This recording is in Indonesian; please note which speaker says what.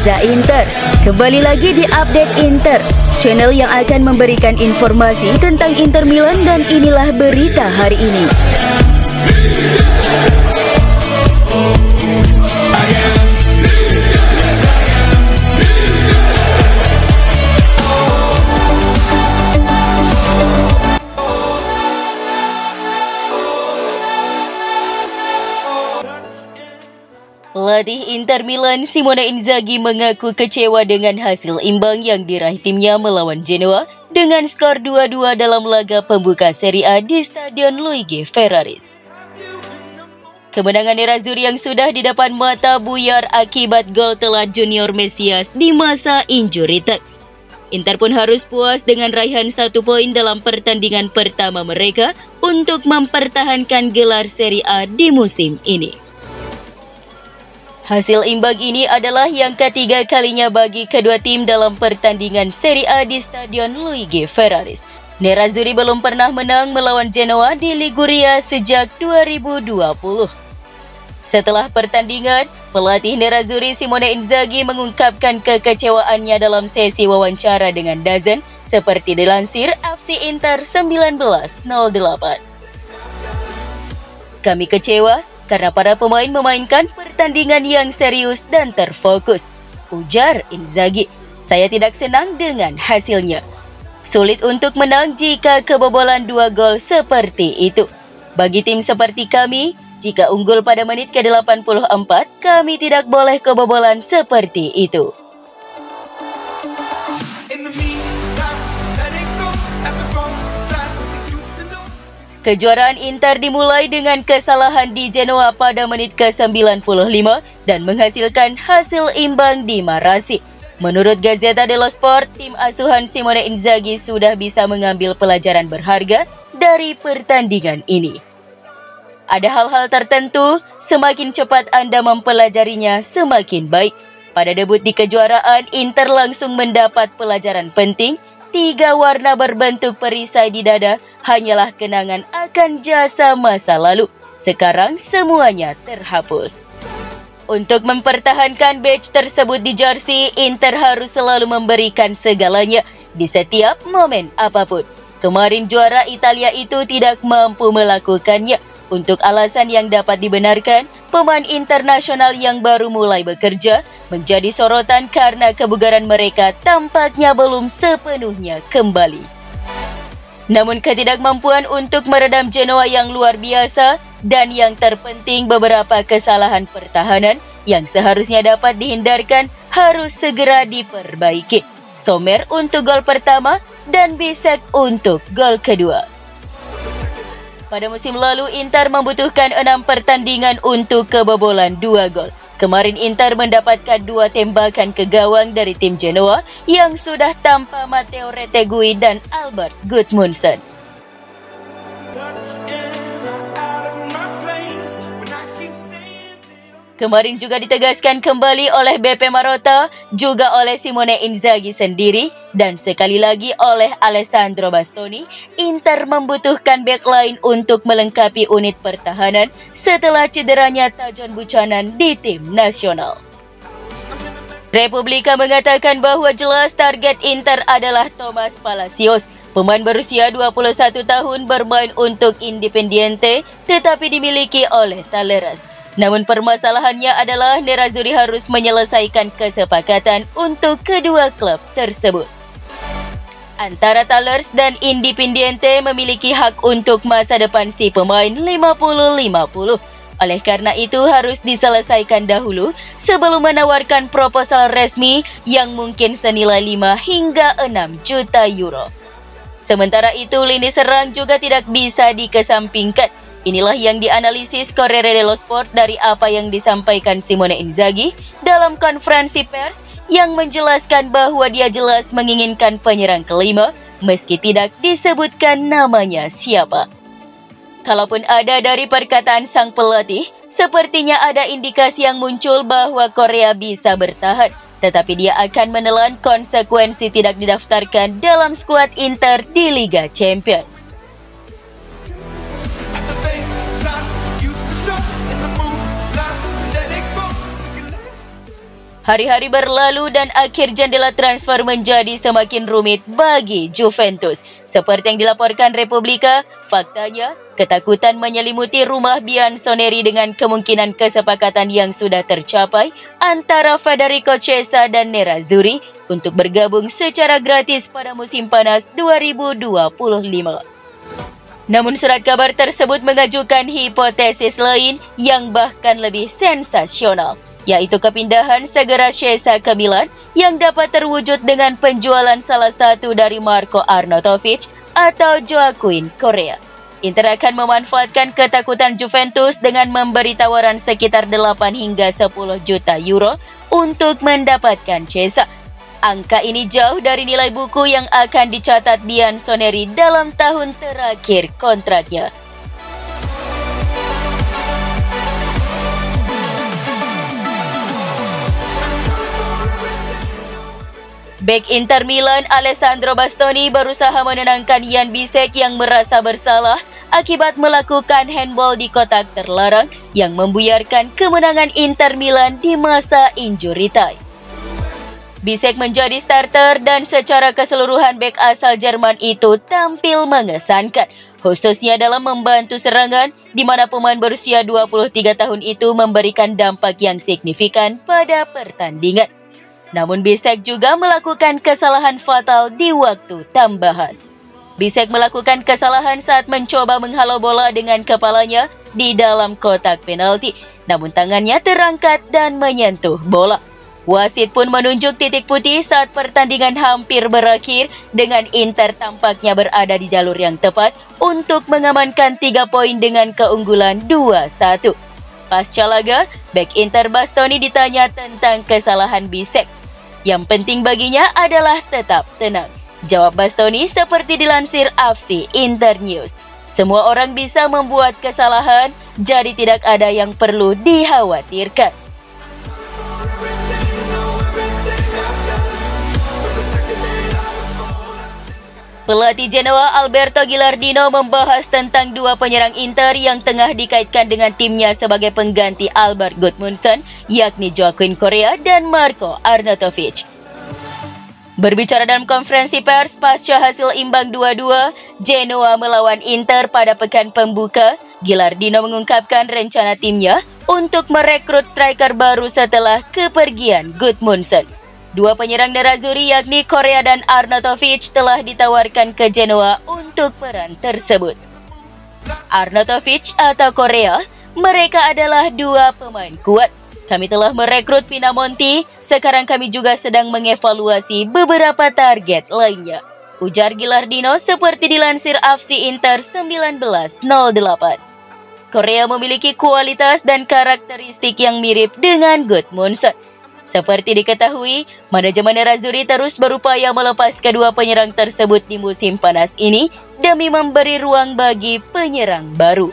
Speaker 1: Reza Inter. Kembali lagi di Update Inter, channel yang akan memberikan informasi tentang Inter Milan, dan inilah berita hari ini.
Speaker 2: Pelatih Inter Milan Simone Inzaghi mengaku kecewa dengan hasil imbang yang diraih timnya melawan Genoa dengan skor 2-2 dalam laga pembuka Serie A di Stadion Luigi Ferraris. Kemenangan Nerazzurri yang sudah di depan mata buyar akibat gol telat Junior Mesias di masa injury time. Inter pun harus puas dengan raihan 1 poin dalam pertandingan pertama mereka untuk mempertahankan gelar Serie A di musim ini. Hasil imbang ini adalah yang ketiga kalinya bagi kedua tim dalam pertandingan Serie A di Stadion Luigi Ferraris. Nerazzurri belum pernah menang melawan Genoa di Liguria sejak 2020. Setelah pertandingan, pelatih Nerazzurri Simone Inzaghi mengungkapkan kekecewaannya dalam sesi wawancara dengan DAZN seperti dilansir FC Inter 1908. Kami kecewa karena para pemain memainkan pertandingan yang serius dan terfokus, ujar Inzaghi. Saya tidak senang dengan hasilnya. Sulit untuk menang jika kebobolan 2 gol seperti itu. Bagi tim seperti kami, jika unggul pada menit ke-84, kami tidak boleh kebobolan seperti itu. Kejuaraan Inter dimulai dengan kesalahan di Genoa pada menit ke-95 dan menghasilkan hasil imbang di Marassi. Menurut Gazzetta dello Sport, tim asuhan Simone Inzaghi sudah bisa mengambil pelajaran berharga dari pertandingan ini. Ada hal-hal tertentu, semakin cepat Anda mempelajarinya, semakin baik. Pada debut di kejuaraan, Inter langsung mendapat pelajaran penting. 3 warna berbentuk perisai di dada hanyalah kenangan akan jasa masa lalu. Sekarang semuanya terhapus. Untuk mempertahankan badge tersebut di jersey, Inter harus selalu memberikan segalanya di setiap momen apapun. Kemarin juara Italia itu tidak mampu melakukannya. Untuk alasan yang dapat dibenarkan, pemain internasional yang baru mulai bekerja menjadi sorotan karena kebugaran mereka tampaknya belum sepenuhnya kembali. Namun ketidakmampuan untuk meredam Genoa yang luar biasa, dan yang terpenting beberapa kesalahan pertahanan yang seharusnya dapat dihindarkan harus segera diperbaiki. Sommer untuk gol pertama dan Bisek untuk gol kedua. Pada musim lalu, Inter membutuhkan 6 pertandingan untuk kebobolan 2 gol. Kemarin Inter mendapatkan 2 tembakan ke gawang dari tim Genoa yang sudah tanpa Matteo Retegui dan Albert Gudmundsson. Kemarin juga ditegaskan kembali oleh BP Marotta, juga oleh Simone Inzaghi sendiri, dan sekali lagi oleh Alessandro Bastoni, Inter membutuhkan backline untuk melengkapi unit pertahanan setelah cederanya Tajon Buchanan di tim nasional. Republika mengatakan bahwa jelas target Inter adalah Thomas Palacios. Pemain berusia 21 tahun bermain untuk Independiente tetapi dimiliki oleh Talleres. Namun permasalahannya adalah Nerazzurri harus menyelesaikan kesepakatan untuk kedua klub tersebut. Antara Talleres dan Independiente memiliki hak untuk masa depan si pemain 50-50. Oleh karena itu harus diselesaikan dahulu sebelum menawarkan proposal resmi yang mungkin senilai 5 hingga 6 juta euro. Sementara itu lini serang juga tidak bisa dikesampingkan. Inilah yang dianalisis Corriere dello Sport dari apa yang disampaikan Simone Inzaghi dalam konferensi pers yang menjelaskan bahwa dia jelas menginginkan penyerang kelima meski tidak disebutkan namanya siapa. Kalaupun ada dari perkataan sang pelatih, sepertinya ada indikasi yang muncul bahwa Korea bisa bertahan, tetapi dia akan menelan konsekuensi tidak didaftarkan dalam skuad Inter di Liga Champions. Hari-hari berlalu dan akhir jendela transfer menjadi semakin rumit bagi Juventus. Seperti yang dilaporkan Republika, faktanya ketakutan menyelimuti rumah Bianconeri dengan kemungkinan kesepakatan yang sudah tercapai antara Federico Chiesa dan Nerazzurri untuk bergabung secara gratis pada musim panas 2025. Namun surat kabar tersebut mengajukan hipotesis lain yang bahkan lebih sensasional, yaitu kepindahan segera Chiesa ke Milan yang dapat terwujud dengan penjualan salah satu dari Marko Arnautovic atau Joaquin Correa. Inter akan memanfaatkan ketakutan Juventus dengan memberi tawaran sekitar 8 hingga 10 juta euro untuk mendapatkan Chiesa. Angka ini jauh dari nilai buku yang akan dicatat Bianconeri dalam tahun terakhir kontraknya. Bek Inter Milan Alessandro Bastoni berusaha menenangkan Jan Bisek yang merasa bersalah akibat melakukan handball di kotak terlarang yang membuyarkan kemenangan Inter Milan di masa injury time. Bisek menjadi starter dan secara keseluruhan bek asal Jerman itu tampil mengesankan, khususnya dalam membantu serangan di mana pemain berusia 23 tahun itu memberikan dampak yang signifikan pada pertandingan. Namun Bisek juga melakukan kesalahan fatal di waktu tambahan. Bisek melakukan kesalahan saat mencoba menghalau bola dengan kepalanya di dalam kotak penalti, namun tangannya terangkat dan menyentuh bola. Wasit pun menunjuk titik putih saat pertandingan hampir berakhir dengan Inter tampaknya berada di jalur yang tepat untuk mengamankan 3 poin dengan keunggulan 2-1. Pasca laga, bek Inter Bastoni ditanya tentang kesalahan Bisek. Yang penting baginya adalah tetap tenang. Jawab Bastoni seperti dilansir FC Internews. Semua orang bisa membuat kesalahan, jadi tidak ada yang perlu dikhawatirkan. Pelatih Genoa Alberto Gilardino membahas tentang dua penyerang Inter yang tengah dikaitkan dengan timnya sebagai pengganti Albert Gudmundsson, yakni Joaquin Correa dan Marko Arnautovic. Berbicara dalam konferensi pers pasca hasil imbang 2-2 Genoa melawan Inter pada pekan pembuka, Gilardino mengungkapkan rencana timnya untuk merekrut striker baru setelah kepergian Gudmundsson. Dua penyerang Nerazzurri yakni Correa dan Arnautovic telah ditawarkan ke Genoa untuk peran tersebut. Arnautovic atau Correa, mereka adalah dua pemain kuat. Kami telah merekrut Pinamonti, sekarang kami juga sedang mengevaluasi beberapa target lainnya, ujar Gilardino seperti dilansir FC Inter 1908. Correa memiliki kualitas dan karakteristik yang mirip dengan Gudmundsson. Seperti diketahui, manajemen Nerazzurri terus berupaya melepas kedua penyerang tersebut di musim panas ini demi memberi ruang bagi penyerang baru.